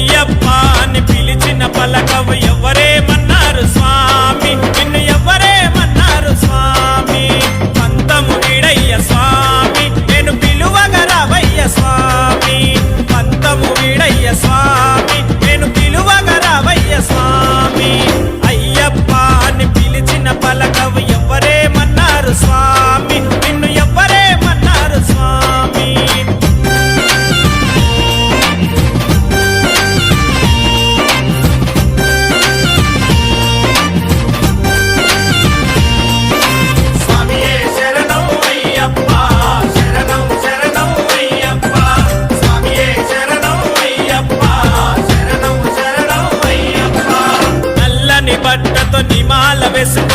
అయ్యప్ప అని పిలిచిన పలకవు ఎవరేమన్నారు స్వామి, నిన్ను ఎవరేమన్నారు స్వామి. పంతము వీడయ్య స్వామి, నేను పిలువగ రావయ్య స్వామి. పంతము వీడయ్య స్వామి, నేను పిలువగ రావయ్య స్వామి. అయ్యప్ప అని పిలిచిన పలకవు ఎవరేమన్నారు స్వామి, నిన్ను ఎవరేమన్నారు స్వామి. బట్టతో నిమాల వేసుకొని